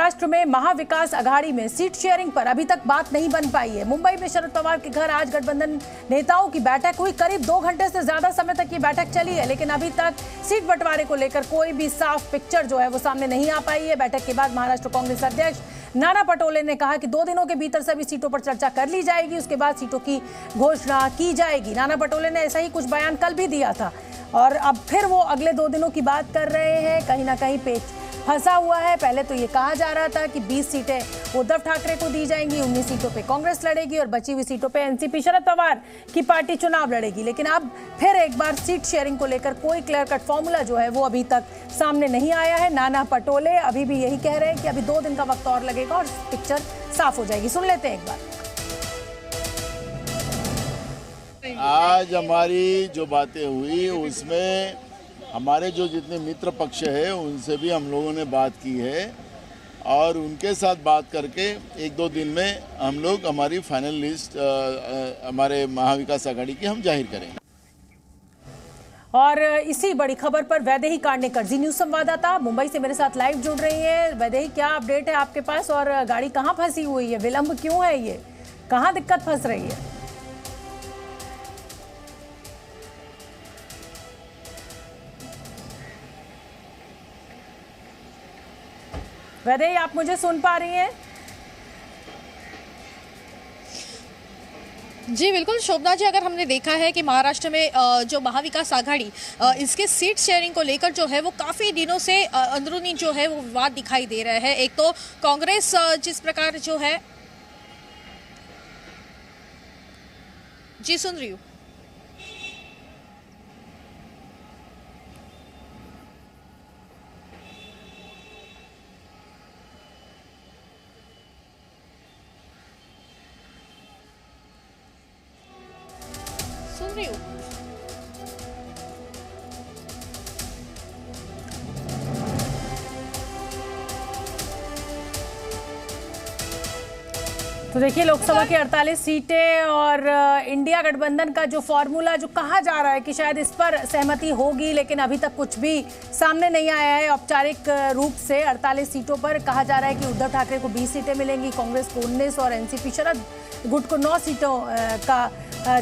महाराष्ट्र में महाविकास अघाड़ी में seat sharing पर अभी तक बात नहीं बन पाई है। मुंबई में शरद पवार के घर आज गठबंधन नेताओं की बैठक हुई। करीब 2 घंटे से ज्यादा समय तक ये बैठक चली है, लेकिन अभी तक सीट बंटवारे को लेकर कोई भी साफ पिक्चर जो है वो सामने नहीं आ पाई है। बैठक के बाद महाराष्ट्र कांग्रेस अध्यक्ष नाना पटोले ने कहा कि 2 दिनों के भीतर सभी सीटों पर चर्चा कर ली जाएगी, उसके बाद सीटों की घोषणा की जाएगी। नाना पटोले ने ऐसा ही कुछ बयान कल भी दिया था और अब फिर वो अगले 2 दिनों की बात कर रहे हैं। कहीं ना कहीं पेच फंसा हुआ है। पहले तो ये कहा जा रहा था कि 20 सीटें उद्धव ठाकरे को दी जाएंगी, 19 सीटों पे कांग्रेस लड़ेगी और बची हुई सीटों पे एनसीपी शरद पवार की पार्टी चुनाव लड़ेगी। लेकिन अब फिर एक बार सीट शेयरिंग को लेकर कोई क्लियर कट फॉर्मूला जो है वो अभी तक सामने नहीं आया है। नाना पटोले अभी भी यही कह रहे हैं कि अभी 2 दिन का वक्त और लगेगा और पिक्चर साफ हो जाएगी। सुन लेते हैं एक बार। आज हमारी जो बातें हुई उसमें हमारे जो जितने मित्र पक्ष है उनसे भी हम लोगों ने बात की है और उनके साथ बात करके 1-2 दिन में हम लोग हमारी फाइनल लिस्ट हमारे महाविकास आघाड़ी की हम जाहिर करेंगे। और इसी बड़ी खबर पर वैदेही कांडेकर जी न्यूज संवाददाता मुंबई से मेरे साथ लाइव जुड़ रही है। वैदेही, क्या अपडेट है आपके पास और गाड़ी कहाँ फंसी हुई है? विलंब क्यों है? ये कहाँ दिक्कत फंस रही है? वैदेही, आप मुझे सुन पा रही हैं? जी बिल्कुल शोभना जी, अगर हमने देखा है कि महाराष्ट्र में जो महाविकास आघाड़ी इसके सीट शेयरिंग को लेकर जो है वो काफ़ी दिनों से अंदरूनी जो है वो विवाद दिखाई दे रहा है। एक तो कांग्रेस जिस प्रकार जो है, जी सुन रही हूँ। सुन रही हूँ। तो देखिए, लोकसभा की 48 सीटें और इंडिया गठबंधन का जो फॉर्मूला जो कहा जा रहा है कि शायद इस पर सहमति होगी, लेकिन अभी तक कुछ भी सामने नहीं आया है औपचारिक रूप से। 48 सीटों पर कहा जा रहा है कि उद्धव ठाकरे को 20 सीटें मिलेंगी, कांग्रेस को 19 और एनसीपी शरद गुट को 9 सीटों का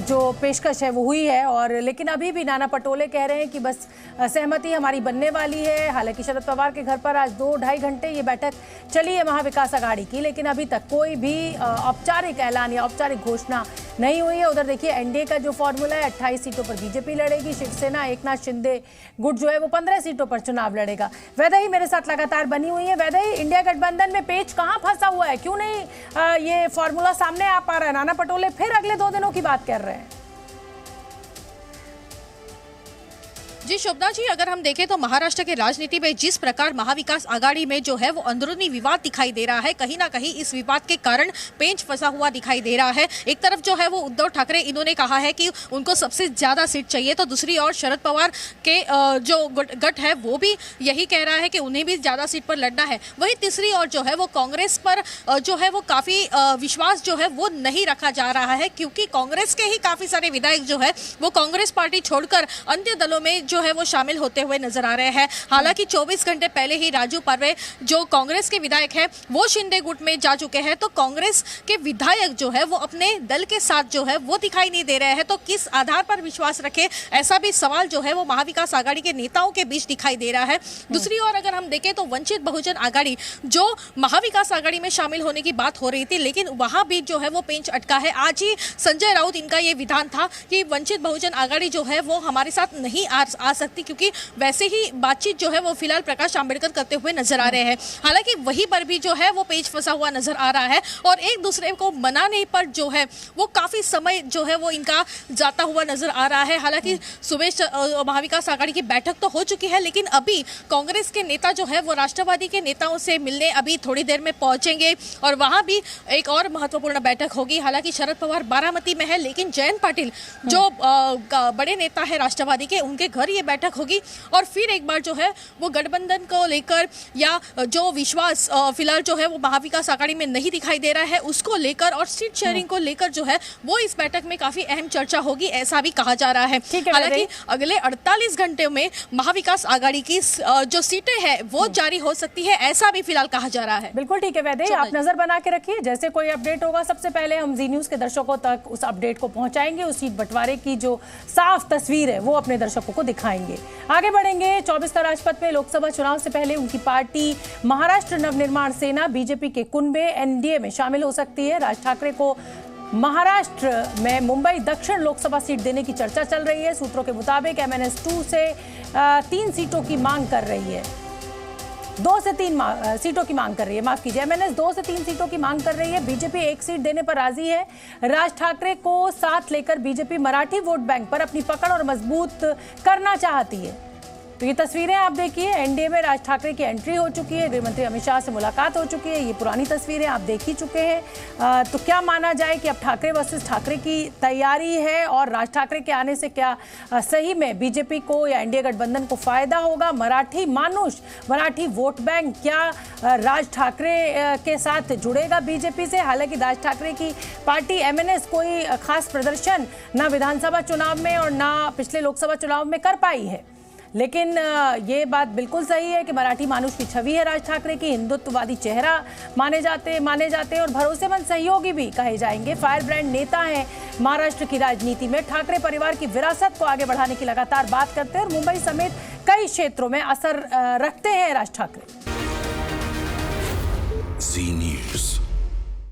जो पेशकश है वो हुई है। और लेकिन अभी भी नाना पटोले कह रहे हैं कि बस सहमति हमारी बनने वाली है। हालांकि शरद पवार के घर पर आज 2-2.5 घंटे ये बैठक चली है महाविकास अघाड़ी की, लेकिन अभी तक कोई भी औपचारिक ऐलान या औपचारिक घोषणा नहीं हुई है। उधर देखिए, एनडीए का जो फॉर्मूला है, 28 सीटों पर बीजेपी लड़ेगी, शिवसेना एकनाथ शिंदे गुट जो है वो 15 सीटों पर चुनाव लड़ेगा। वैदेही मेरे साथ लगातार बनी हुई है। वैदेही, इंडिया गठबंधन में पेच कहाँ फंसा हुआ है? क्यों नहीं ये फॉर्मूला सामने आ पा रहा है? नाना पटोले फिर अगले 2 दिनों की बात कर रहे हैं। जी शोभना जी, अगर हम देखें तो महाराष्ट्र के राजनीति में जिस प्रकार महाविकास आघाड़ी में जो है वो अंदरूनी विवाद दिखाई दे रहा है, कहीं ना कहीं इस विवाद के कारण पेंच फंसा हुआ दिखाई दे रहा है। एक तरफ जो है वो उद्धव ठाकरे इन्होंने कहा है कि उनको सबसे ज्यादा सीट चाहिए, तो दूसरी ओर शरद पवार के जो गठ है वो भी यही कह रहा है कि उन्हें भी ज्यादा सीट पर लड़ना है। वहीं तीसरी ओर जो है वो कांग्रेस पर जो है वो काफी विश्वास जो है वो नहीं रखा जा रहा है, क्योंकि कांग्रेस के ही काफी सारे विधायक जो है वो कांग्रेस पार्टी छोड़कर अन्य दलों में जो है वो शामिल होते हुए नजर आ रहे हैं। हालांकि 24 घंटे पहले ही राजू पारवे जो कांग्रेस के विधायक हैं वो शिंदे गुट में जा चुके हैं, तो कांग्रेस के विधायक जो है वो अपने दल के साथ जो है वो दिखाई नहीं दे रहे हैं। तो किस आधार पर विश्वास रखे, ऐसा भी सवाल जो है वो महाविकास आघाड़ी के नेताओं के बीच दिखाई दे रहा है। दूसरी ओर अगर हम देखें तो वंचित बहुजन आघाड़ी जो महाविकास आघाड़ी में शामिल होने की बात हो रही थी, लेकिन वहां भी जो है वो पेंच अटका है। आज ही संजय राउत इनका ये विधान था कि वंचित बहुजन आघाड़ी जो है वो हमारे साथ नहीं आ सकती, क्योंकि वैसे ही बातचीत जो है वो फिलहाल प्रकाश आंबेडकर करते हुए नजर आ रहे हैं। हालांकि वहीं पर भी जो है वो पेच फंसा हुआ नजर आ रहा है और एक दूसरे को मनाने पर जो है वो काफी समय जो है वो इनका जाता हुआ नजर आ रहा है। हालांकि सुबह महाविकास आघाड़ी की बैठक तो हो चुकी है, लेकिन अभी कांग्रेस के नेता जो है वो राष्ट्रवादी के नेताओं से मिलने अभी थोड़ी देर में पहुंचेंगे और वहां भी एक और महत्वपूर्ण बैठक होगी। हालांकि शरद पवार बारामती में है, लेकिन जयंत पाटिल जो बड़े नेता है राष्ट्रवादी के, उनके घर ये बैठक होगी और फिर एक बार जो है वो गठबंधन को लेकर या जो विश्वास फिलहाल जो है वो महाविकास आघाड़ी में नहीं दिखाई दे रहा है उसको लेकर और सीट शेयरिंग को लेकर जो है वो इस बैठक में काफी अहम चर्चा होगी, ऐसा भी कहा जा रहा है। हालांकि अगले 48 घंटे में महाविकास आघाड़ी की जो सीटें हैं वो जारी हो सकती है, ऐसा भी फिलहाल कहा जा रहा है। बिल्कुल ठीक है वैदे, आप नजर बना के रखिए, जैसे कोई अपडेट होगा सबसे पहले हम जी न्यूज के दर्शकों तक उस अपडेट को पहुंचाएंगे। उस सीट बंटवारे की जो साफ तस्वीर है वो अपने दर्शकों को दिखाएंगे। आगे बढ़ेंगे। 24 राजपथ में लोकसभा चुनाव से पहले उनकी पार्टी महाराष्ट्र नवनिर्माण सेना बीजेपी के कुनबे एनडीए में शामिल हो सकती है। राज ठाकरे को महाराष्ट्र में मुंबई दक्षिण लोकसभा सीट देने की चर्चा चल रही है। सूत्रों के मुताबिक एमएनएस 2 से 3 सीटों की मांग कर रही है, 2 से 3 सीटों की मांग कर रही है, माफ कीजिए, एमएनएस 2 से 3 सीटों की मांग कर रही है। बीजेपी 1 सीट देने पर राजी है। राज ठाकरे को साथ लेकर बीजेपी मराठी वोट बैंक पर अपनी पकड़ और मजबूत करना चाहती है। तो ये तस्वीरें आप देखिए, एनडीए में राज ठाकरे की एंट्री हो चुकी है, गृह मंत्री अमित शाह से मुलाकात हो चुकी है। ये पुरानी तस्वीरें आप देख ही चुके हैं। तो क्या माना जाए कि अब ठाकरे वर्सेस ठाकरे की तैयारी है और राज ठाकरे के आने से क्या सही में बीजेपी को या एनडीए गठबंधन को फायदा होगा? मराठी मानुष, मराठी वोट बैंक क्या राज ठाकरे के साथ जुड़ेगा बीजेपी से? हालांकि राज ठाकरे की पार्टी एमएनएस कोई खास प्रदर्शन ना विधानसभा चुनाव में और ना पिछले लोकसभा चुनाव में कर पाई है, लेकिन ये बात बिल्कुल सही है कि मराठी मानुष की छवि है राज ठाकरे की, हिंदुत्ववादी चेहरा माने जाते हैं और भरोसेमंद सहयोगी भी कहे जाएंगे। फायर ब्रांड नेता हैं महाराष्ट्र की राजनीति में। ठाकरे परिवार की विरासत को आगे बढ़ाने की लगातार बात करते हैं और मुंबई समेत कई क्षेत्रों में असर रखते हैं राज ठाकरे।